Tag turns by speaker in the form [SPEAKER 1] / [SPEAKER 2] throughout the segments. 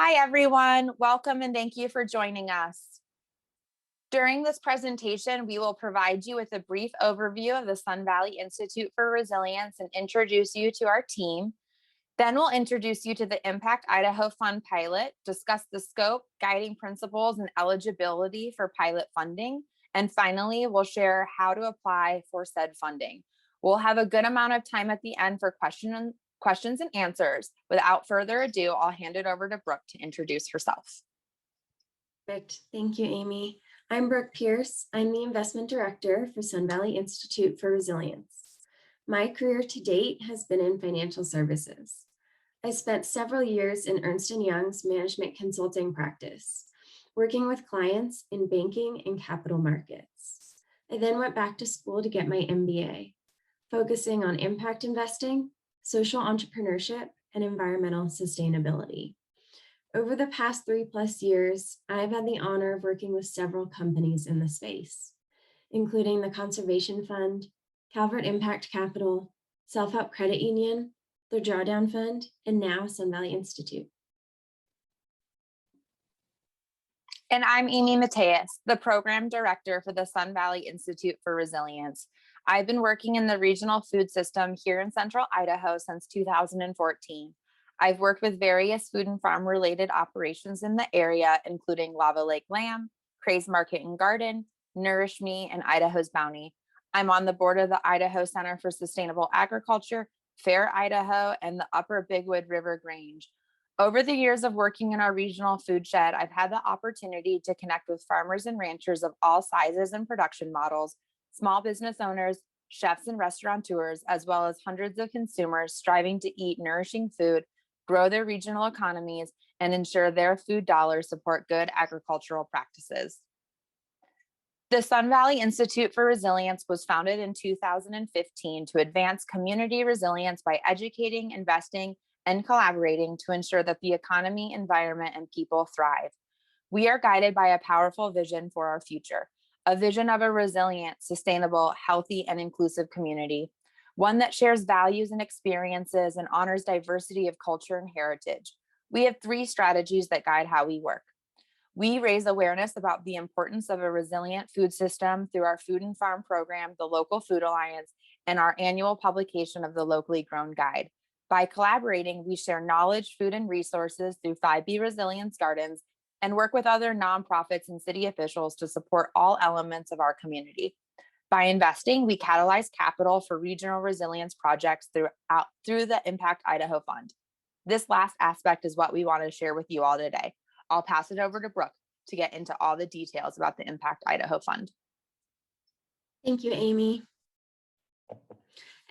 [SPEAKER 1] Hi, everyone. Welcome and thank you for joining us. During this presentation, we will provide you with a brief overview of the Sun Valley Institute for Resilience and introduce you to our team. Then we'll introduce you to the Impact Idaho Fund pilot, discuss the scope, guiding principles, and eligibility for pilot funding. And finally, we'll share how to apply for said funding. We'll have a good amount of time at the end for questions and answers. Without further ado, I'll hand it over to Brooke to introduce herself.
[SPEAKER 2] Perfect. Thank you, Amy. I'm Brooke Pierce. I'm the Investment Director for Sun Valley Institute for Resilience. My career to date has been in financial services. I spent several years in Ernst & Young's management consulting practice, working with clients in banking and capital markets. I then went back to school to get my MBA, focusing on impact investing, social entrepreneurship, and environmental sustainability. Over the past 3+ years, I've had the honor of working with several companies in the space, including the Conservation Fund, Calvert Impact Capital, Self-Help Credit Union, the Drawdown Fund, and now Sun Valley Institute.
[SPEAKER 1] And I'm Amy Mateus, the Program Director for the Sun Valley Institute for Resilience. I've been working in the regional food system here in Central Idaho since 2014. I've worked with various food and farm related operations in the area, including Lava Lake Lamb, Craze Market and Garden, Nourish Me, and Idaho's Bounty. I'm on the board of the Idaho Center for Sustainable Agriculture, Fair Idaho, and the Upper Bigwood River Grange. Over the years of working in our regional food shed, I've had the opportunity to connect with farmers and ranchers of all sizes and production models, small business owners, chefs and restaurateurs, as well as hundreds of consumers striving to eat nourishing food, grow their regional economies, and ensure their food dollars support good agricultural practices. The Sun Valley Institute for Resilience was founded in 2015 to advance community resilience by educating, investing, and collaborating to ensure that the economy, environment, and people thrive. We are guided by a powerful vision for our future, a vision of a resilient, sustainable, healthy, and inclusive community, one that shares values and experiences and honors diversity of culture and heritage. We have 3 strategies that guide how we work. We raise awareness about the importance of a resilient food system through our food and farm program, the Local Food Alliance, and our annual publication of the Locally Grown Guide. By collaborating, we share knowledge, food, and resources through 5B Resilience Gardens and work with other nonprofits and city officials to support all elements of our community. By investing, we catalyze capital for regional resilience projects through the Impact Idaho Fund. This last aspect is what we want to share with you all today. I'll pass it over to Brooke to get into all the details about the Impact Idaho Fund.
[SPEAKER 2] Thank you, Amy.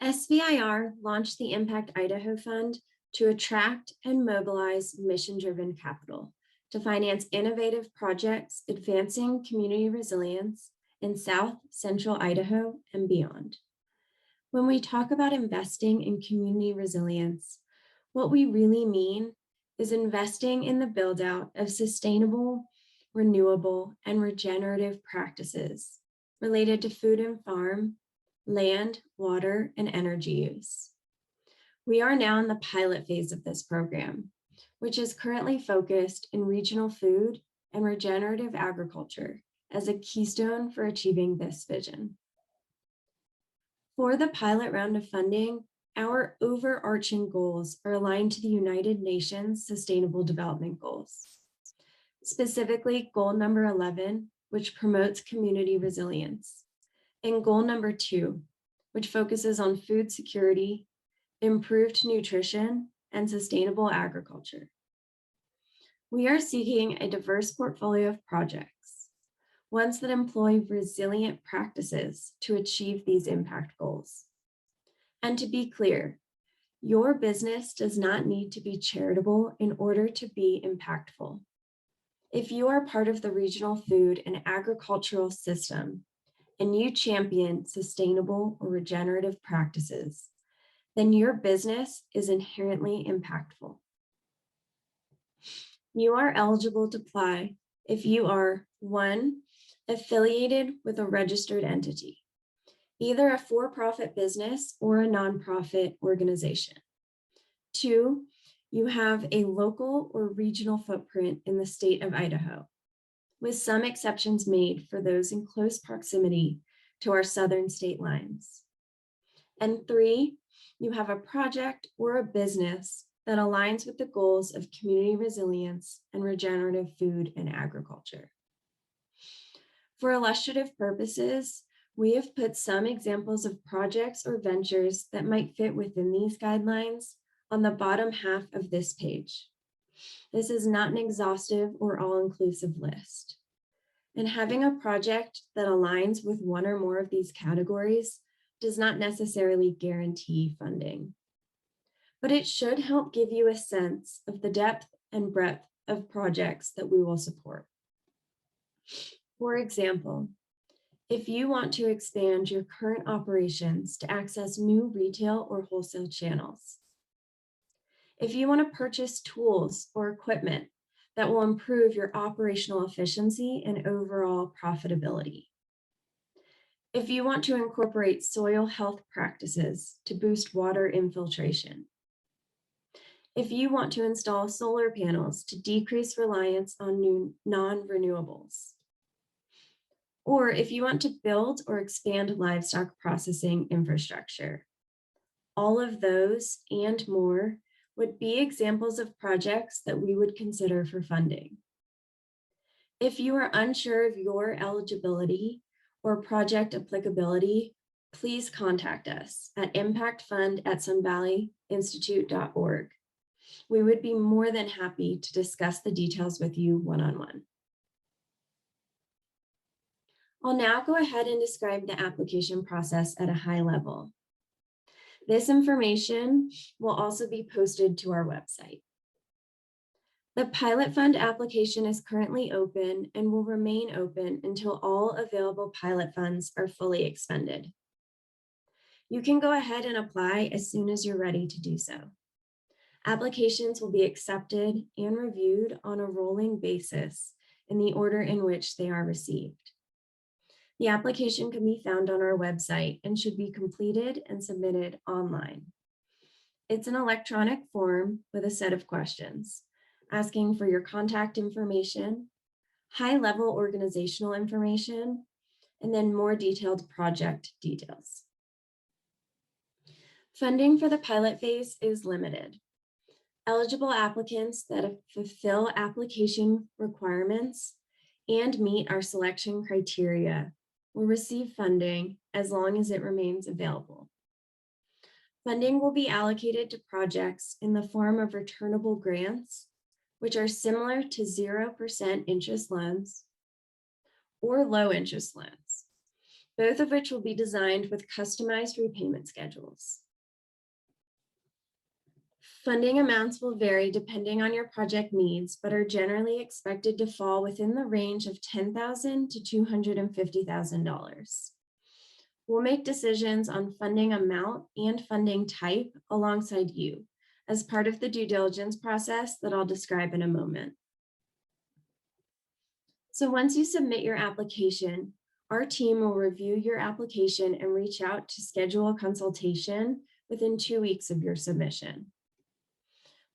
[SPEAKER 2] SVIR launched the Impact Idaho Fund to attract and mobilize mission-driven capital to finance innovative projects advancing community resilience in South Central Idaho and beyond. When we talk about investing in community resilience, what we really mean is investing in the build-out of sustainable, renewable, and regenerative practices related to food and farm, land, water, and energy use. We are now in the pilot phase of this program, which is currently focused in regional food and regenerative agriculture as a keystone for achieving this vision. For the pilot round of funding, our overarching goals are aligned to the United Nations Sustainable Development Goals, specifically goal number 11, which promotes community resilience, and goal number 2, which focuses on food security, improved nutrition, and sustainable agriculture. We are seeking a diverse portfolio of projects, ones that employ resilient practices to achieve these impact goals. And to be clear, your business does not need to be charitable in order to be impactful. If you are part of the regional food and agricultural system and you champion sustainable or regenerative practices, then your business is inherently impactful. You are eligible to apply if you are 1, affiliated with a registered entity, either a for-profit business or a nonprofit organization. 2, you have a local or regional footprint in the state of Idaho, with some exceptions made for those in close proximity to our southern state lines. And 3, you have a project or a business that aligns with the goals of community resilience and regenerative food and agriculture. For illustrative purposes, we have put some examples of projects or ventures that might fit within these guidelines on the bottom half of this page. This is not an exhaustive or all-inclusive list. And having a project that aligns with one or more of these categories does not necessarily guarantee funding, but it should help give you a sense of the depth and breadth of projects that we will support. For example, if you want to expand your current operations to access new retail or wholesale channels, if you want to purchase tools or equipment that will improve your operational efficiency and overall profitability, if you want to incorporate soil health practices to boost water infiltration, if you want to install solar panels to decrease reliance on new non-renewables, or if you want to build or expand livestock processing infrastructure, all of those and more would be examples of projects that we would consider for funding. If you are unsure of your eligibility or project applicability, please contact us at impactfund@sunvalleyinstitute.org. We would be more than happy to discuss the details with you one-on-one. I'll now go ahead and describe the application process at a high level. This information will also be posted to our website. The pilot fund application is currently open and will remain open until all available pilot funds are fully expended. You can go ahead and apply as soon as you're ready to do so. Applications will be accepted and reviewed on a rolling basis in the order in which they are received. The application can be found on our website and should be completed and submitted online. It's an electronic form with a set of questions, asking for your contact information, high-level organizational information, and then more detailed project details. Funding for the pilot phase is limited. Eligible applicants that fulfill application requirements and meet our selection criteria will receive funding as long as it remains available. Funding will be allocated to projects in the form of returnable grants, which are similar to 0% interest loans or low interest loans, both of which will be designed with customized repayment schedules. Funding amounts will vary depending on your project needs, but are generally expected to fall within the range of $10,000 to $250,000. We'll make decisions on funding amount and funding type alongside you as part of the due diligence process that I'll describe in a moment. So once you submit your application, our team will review your application and reach out to schedule a consultation within 2 weeks of your submission.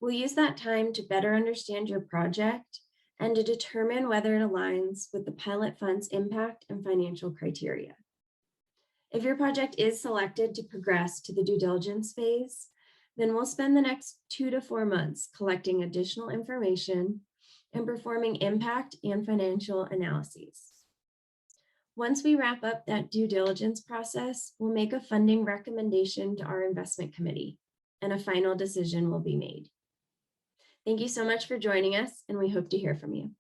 [SPEAKER 2] We'll use that time to better understand your project and to determine whether it aligns with the pilot fund's impact and financial criteria. If your project is selected to progress to the due diligence phase, then we'll spend the next 2 to 4 months collecting additional information and performing impact and financial analyses. Once we wrap up that due diligence process, we'll make a funding recommendation to our investment committee, and a final decision will be made. Thank you so much for joining us, and we hope to hear from you.